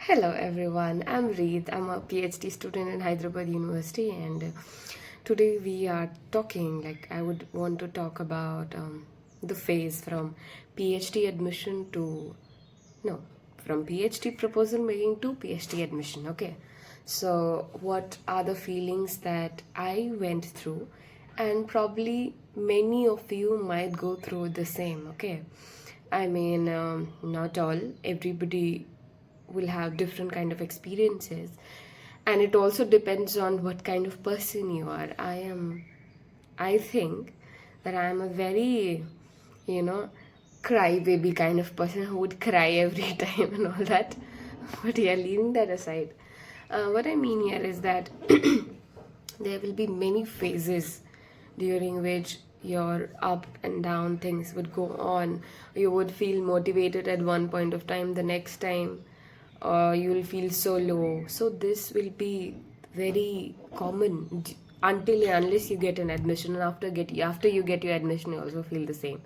Hello everyone, I'm Reed. I'm a PhD student in Hyderabad University, and today we are talking. I would want to talk about the phase from PhD admission to no, from PhD proposal making to PhD admission. Okay, so what are the feelings that I went through, and probably many of you might go through the same. Okay, I mean, not all, everybody will have different kind of experiences, and it also depends on what kind of person you are. I think that I am a very, you know, crybaby kind of person who would cry every time and all that. But yeah, leaving that aside, what I mean here is that there will be many phases during which your up and down things would go on. You would feel motivated at one point of time, the next time you will feel so low. So this will be very common until and unless you get an admission, and after you get your admission, you also feel the same.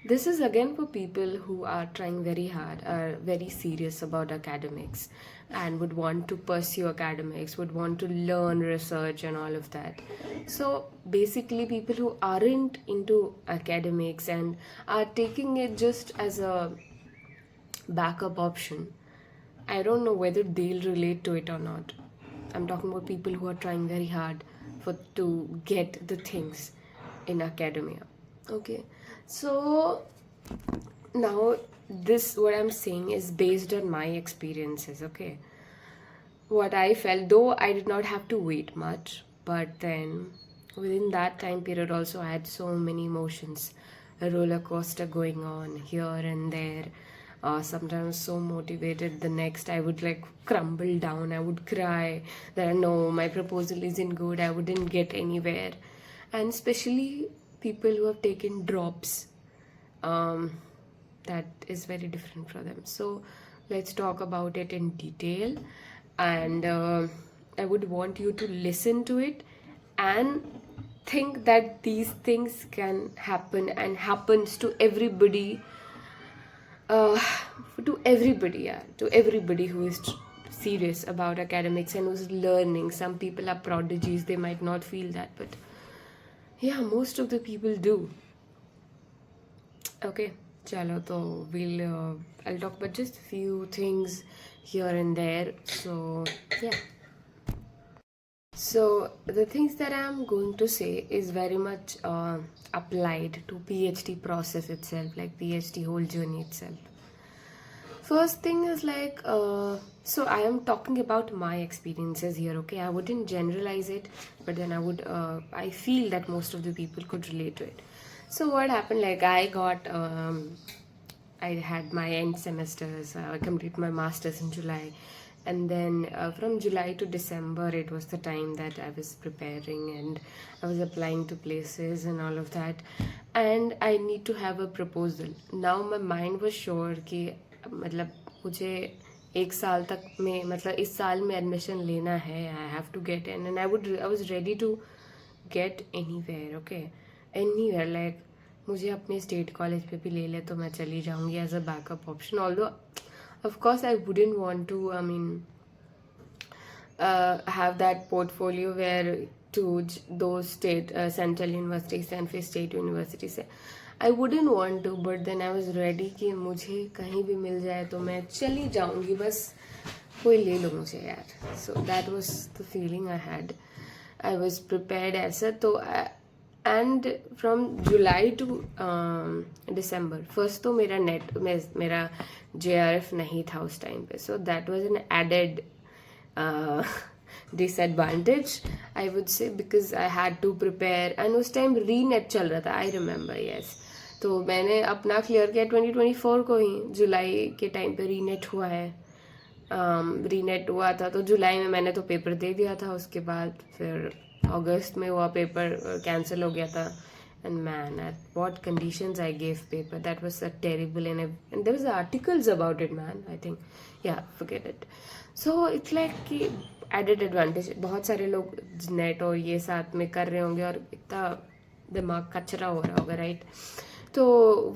This is again for people who are trying very hard, are very serious about academics, and would want to pursue academics, would want to learn research and all of that. So basically, people who aren't into academics and are taking it just as a backup option, I don't know whether they'll relate to it or not. I'm talking about people who are trying very hard for to get the things in academia. Okay, so now this what I'm saying is based on my experiences. Okay, what I felt, though I did not have to wait much, but then within that time period also I had so many emotions, a roller coaster going on here and there. Sometimes so motivated, the next I would like crumble down, I would cry that no, my proposal isn't good, I wouldn't get anywhere. And especially people who have taken drops, um, that is very different for them. So let's talk about it in detail, and I would want you to listen to it and think that these things can happen and happens to everybody, uh, to everybody who is serious about academics and who's learning. Some people are prodigies, they might not feel that, but yeah, most of the people do. Okay, chalo, so I'll talk about just a few things here and there. So yeah. So the things that I'm going to say is very much applied to PhD process itself, like PhD whole journey itself. First thing is so I am talking about my experiences here. Okay, I wouldn't generalize it, but then I feel that most of the people could relate to it. So what happened? I had my end semesters. I completed my masters in July, and then from July to December, it was the time that I was preparing and I was applying to places and all of that. And I need to have a proposal. Now my mind was sure कि मतलब मुझे एक साल तक में मतलब इस साल में एडमिशन लेना है. I have to get in and I was ready to get anywhere. Okay, anywhere, like मुझे अपने स्टेट कॉलेज पे भी ले ले तो मैं चली जाऊंगी as a backup option. Although of course I wouldn't want to, I mean, have that portfolio where to those state central universities and फिर state universities से I wouldn't want to, but then I was ready कि मुझे कहीं भी मिल जाए तो मैं चली जाऊंगी, बस कोई ले लो मुझे यार. So that was the feeling I had. I was prepared ऐसा तो and from July to December first तो मेरा JRF नहीं था उस टाइम पे. So that was an added disadvantage I would say, because I had to prepare. And उस time रीनेट चल रहा था, आई रिमेंबर. यस, तो मैंने अपना क्लियर किया 2024 को ही. जुलाई के टाइम पे रीनेट हुआ है. रीनेट हुआ था तो जुलाई में मैंने तो पेपर दे दिया था. उसके बाद फिर अगस्त में हुआ पेपर, कैंसिल हो गया था. And man, at what conditions I gave paper, that was so terrible. And there was articles about it man, I think. Yeah forget it. So it's like कि एडेड एडवांटेज, बहुत सारे लोग net और ये साथ में कर रहे होंगे और इतना दिमाग कचरा हो रहा होगा, राइट. तो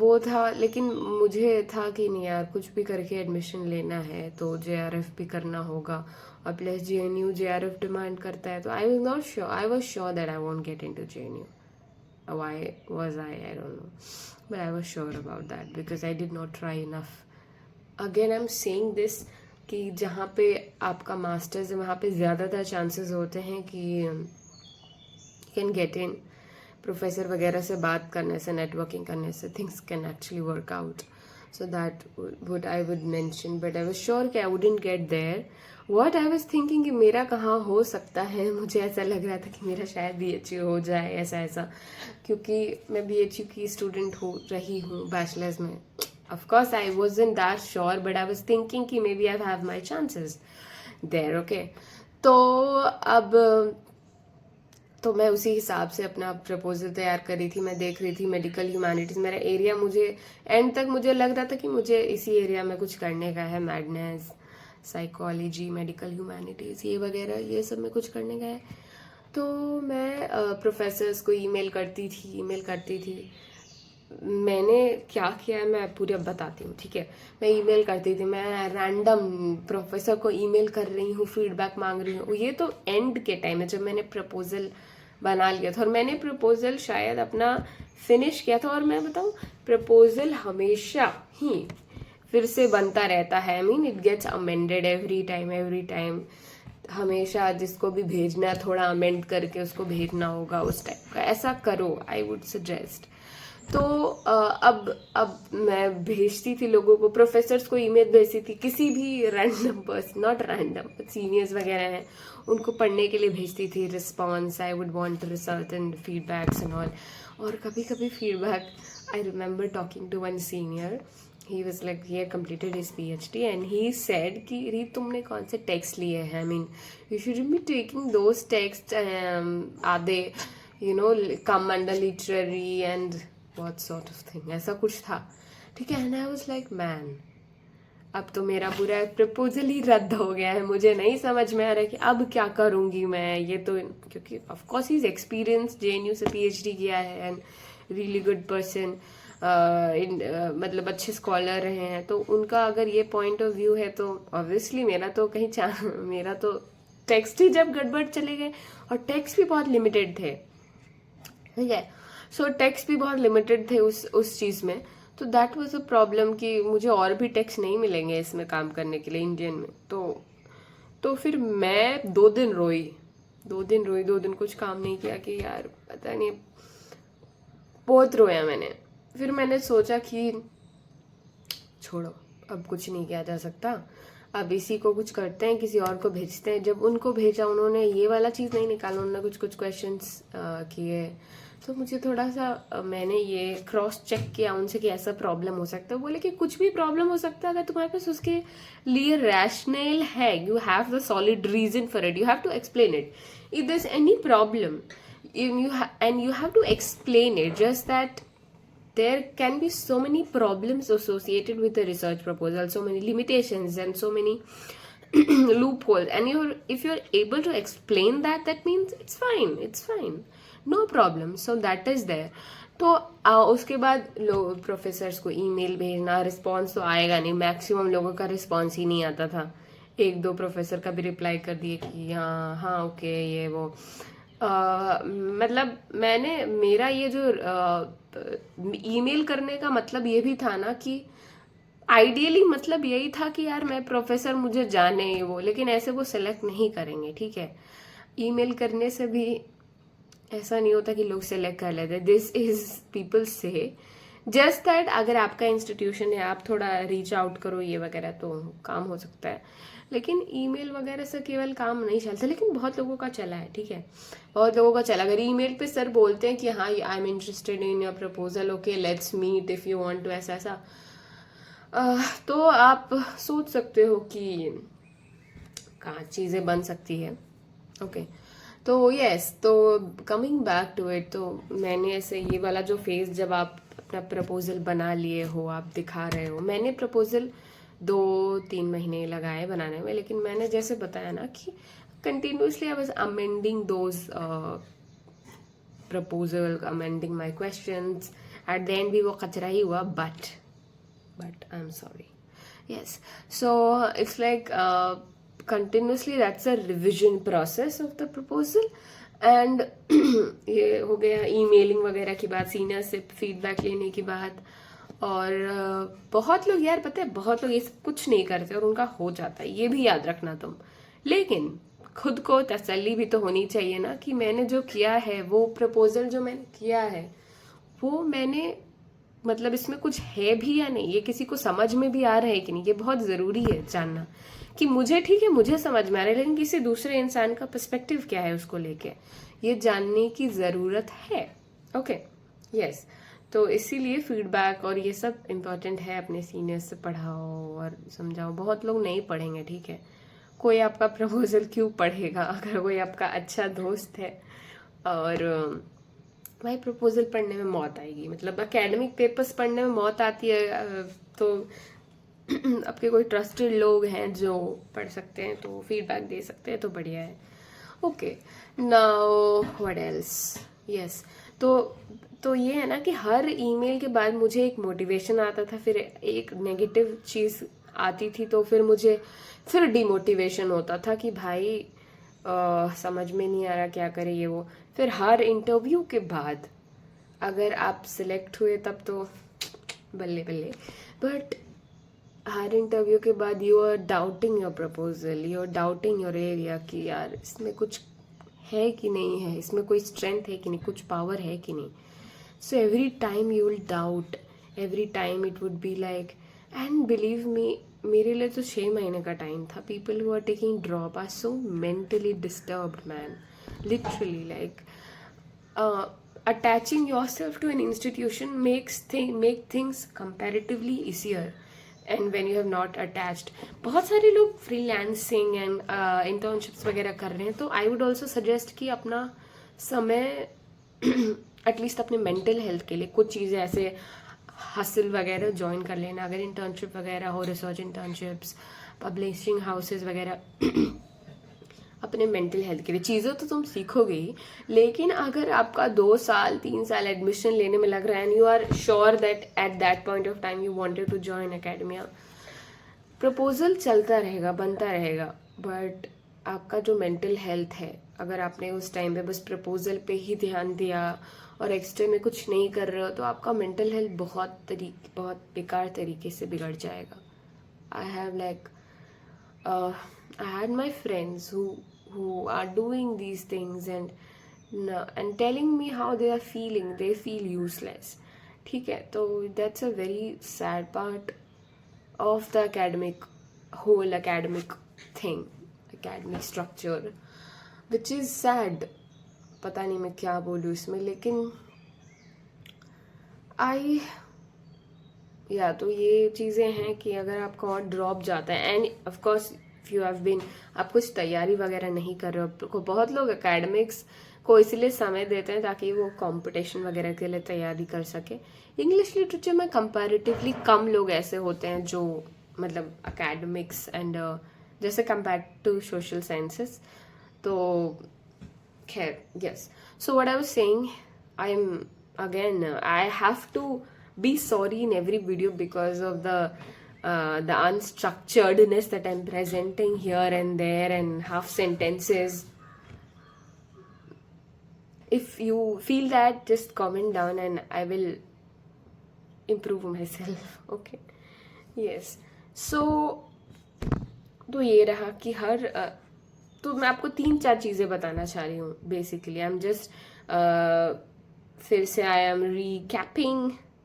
वो था, लेकिन मुझे था कि नहीं यार, कुछ भी करके एडमिशन लेना है तो JRF भी करना होगा, और प्लस JNU JRF डिमांड करता है, तो I was not sure, I was sure that I won't get in to JNU. Why was I don't know, but I was sure about that because I did not try enough. Again I'm saying this कि जहाँ पे आपका masters है वहाँ पे ज़्यादातर chances होते हैं कि कैन गेट इन, प्रोफेसर वगैरह से बात करने से, नेटवर्किंग करने से things can actually work out. So that would I would mention, but I was sure कि I wouldn't get there. What I was thinking कि मेरा कहाँ हो सकता है, मुझे ऐसा लग रहा था कि मेरा शायद BHU हो जाए, ऐसा ऐसा, क्योंकि मैं BHU की स्टूडेंट हो रही हूँ बैचलर्स में. Of course, I wasn't that sure, but I was thinking कि maybe I have my chances there, okay. तो अब तो मैं उसी हिसाब से अपना प्रपोजल तैयार कर रही थी. मैं देख रही थी मेडिकल ह्यूमैनिटीज़, मेरा एरिया, मुझे एंड तक मुझे लग रहा था कि मुझे इसी एरिया में कुछ करने का है, मैडनेस, साइकोलॉजी, मेडिकल ह्यूमैनिटीज़, ये वगैरह, ये सब में कुछ करने का है. तो मैं प्रोफेसर्स को ईमेल करती थी. मैंने क्या किया है मैं पूरी अब बताती हूँ, ठीक है. मैं ईमेल करती थी, मैं रैंडम प्रोफेसर को ईमेल कर रही हूँ, फीडबैक मांग रही हूँ. ये तो एंड के टाइम में जब मैंने प्रपोजल बना लिया था, और मैंने प्रपोजल शायद अपना फिनिश किया था. और मैं बताऊँ, प्रपोजल हमेशा ही फिर से बनता रहता है. I mean it gets amended every time. हमेशा जिसको भी भेजना है थोड़ा अमेंड करके उसको भेजना होगा, उस टाइप का. ऐसा करो, आई वुड सजेस्ट. तो अब मैं भेजती थी लोगों को, प्रोफेसर्स को ईमेल भेजती थी, किसी भी random person, not random, seniors वगैरह हैं उनको पढ़ने के लिए भेजती थी. Response, I would want result and feedbacks and all. और कभी कभी feedback, I remember talking to one senior, he was like, he had completed his PhD and he said कि री तुमने कौन से टेक्स्ट लिए हैं, I mean you should be taking those text, आधे come under literary and what sort of thing, ऐसा कुछ था, ठीक है. And I was like, man, अब तो मेरा पूरा प्रपोजल ही रद्द हो गया है. मुझे नहीं समझ में आ रहा है कि अब क्या करूँगी मैं. ये तो क्योंकि of course he is experience, JNU से PhD किया है एंड रियली गुड पर्सन, मतलब अच्छे स्कॉलर रहे हैं, तो उनका अगर ये पॉइंट ऑफ व्यू है तो ऑब्वियसली मेरा तो मेरा तो टेक्स्ट ही जब गड़बड़ चले गए, और टेक्स्ट भी बहुत लिमिटेड थे, ठीक है. सो टेक्स्ट भी बहुत लिमिटेड थे उस चीज़ में. तो दैट वाज अ प्रॉब्लम कि मुझे और भी टेक्स्ट नहीं मिलेंगे इसमें काम करने के लिए इंडियन में. तो फिर मैं 2 दिन रोई, 2 दिन कुछ काम नहीं किया कि यार पता नहीं, बहुत रोया मैंने. फिर मैंने सोचा कि छोड़ो, अब कुछ नहीं किया जा सकता, अब इसी को कुछ करते हैं, किसी और को भेजते हैं. जब उनको भेजा, उन्होंने ये वाला चीज़ नहीं निकाला, उन्होंने कुछ क्वेश्चंस किए. तो मुझे थोड़ा सा मैंने ये क्रॉस चेक किया उनसे कि ऐसा प्रॉब्लम हो सकता है. बोले कि कुछ भी प्रॉब्लम हो सकता है, अगर तुम्हारे पास उसके लिए रैशनल है, you have the solid reason for it, you have to explain it. If there is any problem and you have to explain it, just that there can be so many problems associated with the research proposal, so many limitations and so many loopholes, and if you're able to explain that, that means it's fine, no problem. So that is there. तो उसके बाद लोग professors को email भेजना, response तो आएगा नहीं, maximum लोगों का रिस्पॉन्स ही नहीं आता था. 1-2 प्रोफेसर का भी रिप्लाई कर दिए कि हाँ ओके ये वो. मतलब मेरा ये जो ईमेल करने का मतलब ये भी था ना कि आइडियली मतलब यही था कि यार मैं प्रोफेसर मुझे जाने वो, लेकिन ऐसे वो सेलेक्ट नहीं करेंगे, ठीक है. ईमेल करने से भी ऐसा नहीं होता कि लोग सेलेक्ट कर लेते. दिस इज पीपल से जस्ट दैट अगर आपका इंस्टीट्यूशन है, आप थोड़ा रीच आउट करो ये वगैरह, तो काम हो सकता है. लेकिन ईमेल वगैरह से केवल काम नहीं चलता, लेकिन बहुत लोगों का चला है, ठीक है, बहुत लोगों का चला. अगर ईमेल पे सर बोलते हैं कि हाँ I am interested in your proposal, okay let's meet if you want to, ऐसा तो आप सोच सकते हो कि कहाँ चीज़ें बन सकती है, ओके. तो यस, तो कमिंग बैक टू इट, तो मैंने ऐसे ये वाला जो फेज, जब आप अपना प्रपोजल बना लिए हो, आप दिखा रहे हो, मैंने प्रपोजल 2-3 महीने लगाए बनाने में, लेकिन मैंने जैसे बताया ना कि continuously I was amending those proposal, amending my questions, at the end भी वो कचरा ही हुआ, but I am sorry. Yes, so it's like continuously that's a revision process of the proposal. And ये हो गया ईमेलिंग वगैरह की बात, सीनियर से फीडबैक लेने की बात. और बहुत लोग यार पता है, बहुत लोग ये सब कुछ नहीं करते और उनका हो जाता है, ये भी याद रखना तुम. लेकिन खुद को तसल्ली भी तो होनी चाहिए ना कि मैंने जो किया है, वो प्रपोजल जो मैंने किया है, वो मैंने मतलब इसमें कुछ है भी या नहीं, ये किसी को समझ में भी आ रहा है कि नहीं. ये बहुत ज़रूरी है जानना कि मुझे ठीक है, मुझे समझ में आ रहा है, लेकिन किसी दूसरे इंसान का पर्सपेक्टिव क्या है उसको लेके, ये जानने की ज़रूरत है. Okay, yes. तो इसीलिए फीडबैक और ये सब इम्पोर्टेंट है. अपने सीनियर्स से पढ़ाओ और समझाओ. बहुत लोग नहीं पढ़ेंगे, ठीक है. कोई आपका प्रपोजल क्यों पढ़ेगा अगर कोई आपका अच्छा दोस्त है. और भाई प्रपोजल पढ़ने में मौत आएगी, मतलब एकेडमिक पेपर्स पढ़ने में मौत आती है. तो आपके कोई ट्रस्टेड लोग हैं जो पढ़ सकते हैं, तो फीडबैक दे सकते हैं, तो बढ़िया है. Okay, now what else. Yes, तो ये है ना कि हर ईमेल के बाद मुझे एक मोटिवेशन आता था, फिर एक नेगेटिव चीज़ आती थी, तो फिर मुझे फिर डिमोटिवेशन होता था कि भाई समझ में नहीं आ रहा क्या करे ये वो. फिर हर इंटरव्यू के बाद अगर आप सिलेक्ट हुए तब तो बल्ले बल्ले, बट हर इंटरव्यू के बाद you are doubting your proposal, you are doubting your area कि यार इसमें कुछ है कि नहीं है, इसमें कोई स्ट्रेंथ है कि नहीं, कुछ पावर है कि नहीं. So every time you will doubt, every time it would be like. And believe me, मेरे लिए तो 6 महीने का टाइम था. People who are taking drop are so mentally disturbed man, literally. Like attaching yourself to an institution make things comparatively easier, and when you have not attached. बहुत सारे लोग freelancing and internships वगैरह कर रहे हैं, तो I would also suggest कि अपना समय एटलीस्ट अपने मेंटल हेल्थ के लिए कुछ चीज़ें ऐसे हसल वगैरह ज्वाइन कर लेना. अगर इंटर्नशिप वगैरह हो, रिसर्च इंटर्नशिप्स, पब्लिशिंग हाउसेज वगैरह, अपने मेंटल हेल्थ के लिए चीज़ें तो तुम सीखोगे ही. लेकिन अगर आपका 2 साल 3 साल एडमिशन लेने में लग रहा है and you are sure that at that point of time you wanted to join academia, proposal चलता रहेगा, बनता रहेगा, बट आपका जो मेंटल हेल्थ है, अगर आपने उस टाइम पे बस प्रपोजल पे ही ध्यान दिया और एक्स्ट्रा में कुछ नहीं कर रहे हो, तो आपका मेंटल हेल्थ बहुत बेकार तरीके से बिगड़ जाएगा. I have like I had my friends who are doing these things and telling me how they are feeling. They feel useless. ठीक है, तो that's a very sad part of the whole academic thing, academic structure, which is sad. पता नहीं मैं क्या बोलूँ इसमें, लेकिन तो ये चीज़ें हैं कि अगर आपका और ड्रॉप जाता है, and of course if you have been, आप कुछ तैयारी वगैरह नहीं कर रहे हो. बहुत लोग एकेडमिक्स को इसलिए समय देते हैं ताकि वो कंपटीशन वगैरह के लिए तैयारी कर सके. इंग्लिश लिटरेचर में कंपैरेटिवली कम लोग ऐसे होते हैं जो मतलब एकेडमिक्स एंड जैसे कंपेयर टू सोशल साइंसेस. तो खैर, yes. So what I was saying, I have to be sorry in every video because of the unstructuredness that I'm presenting here and there and half sentences. If you feel that, just comment down and I will improve myself. Okay, yes. So तो ये रहा कि तो मैं आपको 3-4 चीज़ें बताना चाह रही हूँ. बेसिकली आई एम जस्ट फिर से आई एम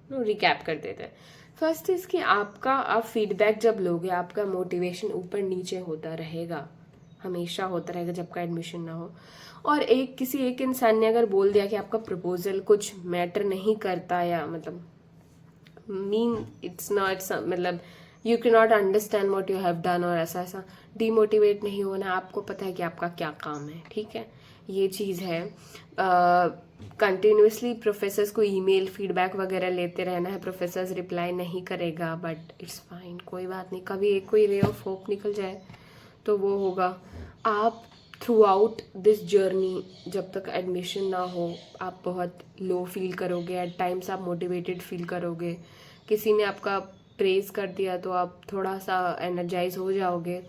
रिकैप कर देते हैं. फर्स्ट इज कि आप फीडबैक जब लोगे, आपका मोटिवेशन ऊपर नीचे होता रहेगा, हमेशा होता रहेगा जब का एडमिशन ना हो. और किसी एक इंसान ने अगर बोल दिया कि आपका प्रपोजल कुछ मैटर नहीं करता, या मतलब इट्स नॉट, मतलब you can not understand what you have done, और ऐसा डिमोटिवेट नहीं होना. आपको पता है कि आपका क्या काम है, ठीक है, ये चीज़ है. कंटिन्यूसली प्रोफेसर्स को ईमेल फीडबैक वगैरह लेते रहना है. प्रोफेसर्स रिप्लाई नहीं करेगा, बट इट्स फाइन, कोई बात नहीं. कभी कोई रे ऑफ होप निकल जाए तो वो होगा. आप थ्रू आउट दिस जर्नी, जब तक एडमिशन ना हो, आप बहुत लो फील करोगे, एट टाइम्स आप मोटिवेटेड फील करोगे, किसी ने आपका प्रेज कर दिया तो आप थोड़ा सा एनर्जाइज हो जाओगे,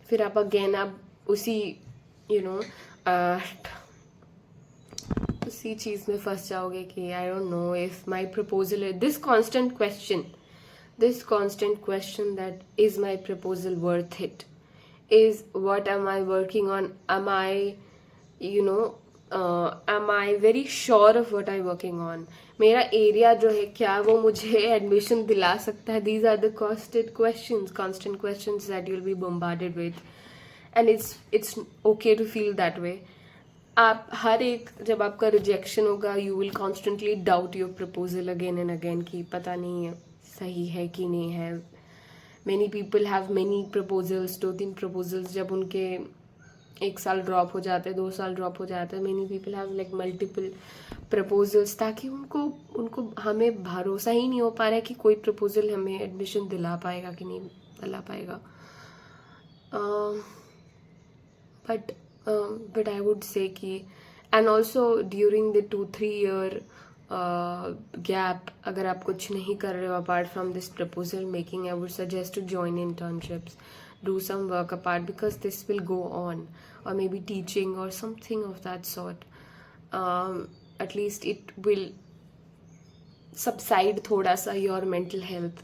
फिर आप अगेन आप उसी यू नो उसी चीज़ में फंस जाओगे कि I don't know if my proposal है, this constant question that is my proposal worth it, is what am I working on, am I you know am I very sure of what I'm working on, मेरा area जो है क्या वो मुझे admission दिला सकता है. These are the constant questions that you'll be bombarded with, and it's okay to feel that way. आप हर एक, जब आपका रिजेक्शन होगा, you will constantly doubt your proposal again and again कि पता नहीं सही है कि नहीं है. Many people have many proposals, 2-3 proposals. जब उनके 1 साल ड्रॉप हो जाते हैं, 2 साल ड्रॉप हो जाते हैं, many people have like multiple proposals, ताकि उनको हमें भरोसा ही नहीं हो पा रहा है कि कोई प्रपोजल हमें एडमिशन दिला पाएगा कि नहीं दिला पाएगा. But I would say कि, and also during the 2-3 year gap, अगर आप कुछ नहीं कर रहे हो apart from this proposal making, I would suggest to join internships, do some work apart, because this will go on, or maybe teaching or something of that sort. At least it will subside थोड़ा सा your mental health,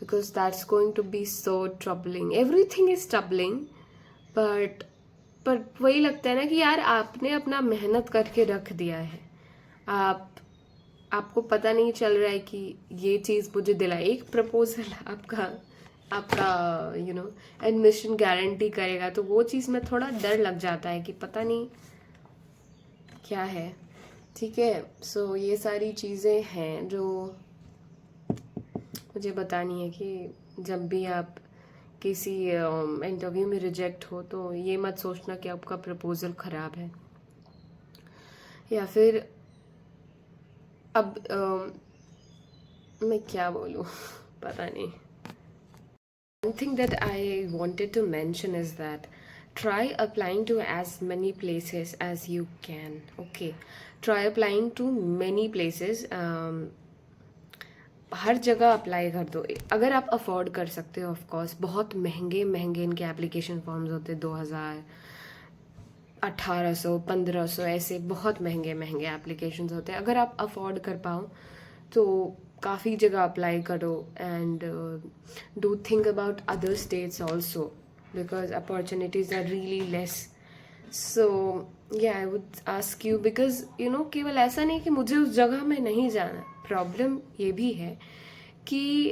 because that's going to be so troubling. Everything is troubling, but पर वही लगता है ना कि यार आपने अपना मेहनत करके रख दिया है, आपको पता नहीं चल रहा है कि ये चीज़ मुझे दिला, एक प्रपोजल आपका एडमिशन गारंटी करेगा, तो वो चीज़ में थोड़ा डर लग जाता है कि पता नहीं क्या है. ठीक है, सो ये सारी चीज़ें हैं जो मुझे बतानी है कि जब भी आप किसी इंटरव्यू में रिजेक्ट हो तो ये मत सोचना कि आपका प्रपोजल ख़राब है, या फिर अब मैं क्या बोलूँ पता नहीं. One thing that I wanted to mention is that try applying to as many places as you can. Okay, try applying to many places. हर जगह अप्लाई कर दो अगर आप अफोर्ड कर सकते हो. ऑफ कोर्स बहुत महंगे इनके एप्लीकेशन फॉर्म्स होते हैं, 2000, 1800, 1500, ऐसे बहुत महंगे एप्लीकेशंस होते हैं. अगर आप अफोर्ड कर पाओ तो काफ़ी जगह अप्लाई करो, and do think about other states also, because opportunities are really less. So yeah I would ask you, because केवल ऐसा नहीं कि मुझे उस जगह में नहीं जाना. प्रॉब्लम ये भी है कि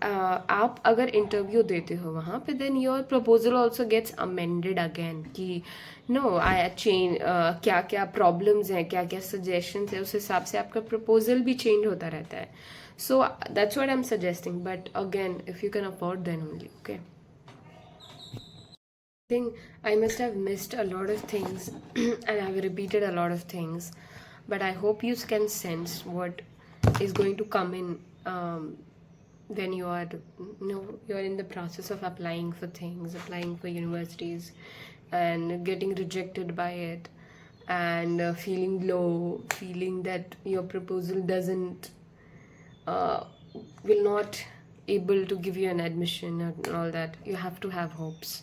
आप अगर इंटरव्यू देते हो वहाँ पे, then your proposal also gets amended again कि नो आई चेंज, क्या क्या प्रॉब्लम्स हैं, क्या क्या सजेशंस है, उस हिसाब से आपका प्रपोजल भी चेंज होता रहता है. So that's what I am suggesting, but again if you can afford then only. Okay, think I must have missed a lot of things and I've repeated a lot of things, but I hope you can sense what is going to come in when you are you're in the process of applying for things, applying for universities and getting rejected by it, and feeling low, feeling that your proposal doesn't will not able to give you an admission and all that. You have to have hopes.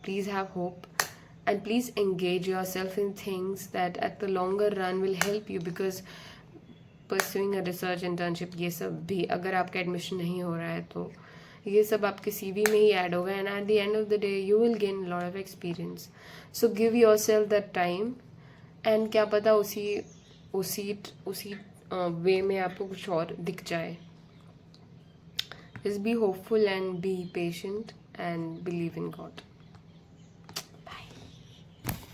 Please have hope, and please engage yourself in things that at the longer run will help you, because pursuing a research internship, ये सब भी अगर आपका admission नहीं हो रहा है तो ये सब आपके CV में ही ऐड होगा, and at the end of the day you will gain a lot of experience. So give yourself that time, and क्या पता उसी वे में आपको कुछ और दिख जाए. Just be hopeful and be patient and believe in God.